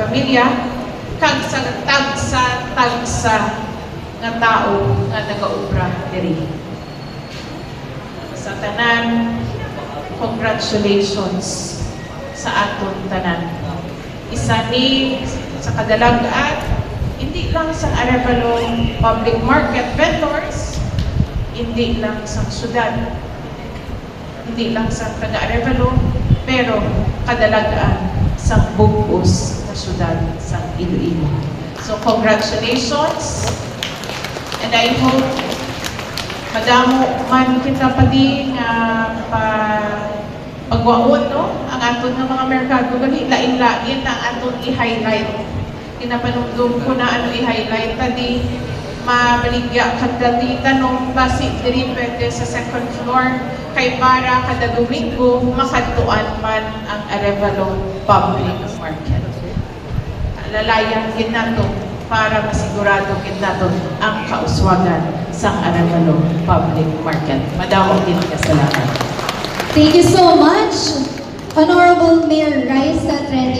pamilya, kag sa tagsa nga tao nga nagaubra diri. Sa tanan, congratulations sa aton tanan. Isa ni sa kadalagan, hindi lang sa Arevalo public market vendors, hindi lang sa syudad, hindi lang sa taga-Arevalo, pero kadalagan sa bugos na syudad sa Iloilo. So congratulations, and I hope madamo man kita pa din pagwaon, no? Ang aton ng mga merkado, gali lain-lain na aton i-highlight. Kinapanugdog ko na ano i-highlight, tadi mabaligya kada di tanong basi diri pwede sa second floor kay para kada Domingo makatuan man ang Arevalo Public Market. Lalayan gid nato para masigurado gid nato ang kauswagan sa Arevalo Public Market. Madamo din kasalamat. Thank you so much, Honorable Mayor Raisa Trenya.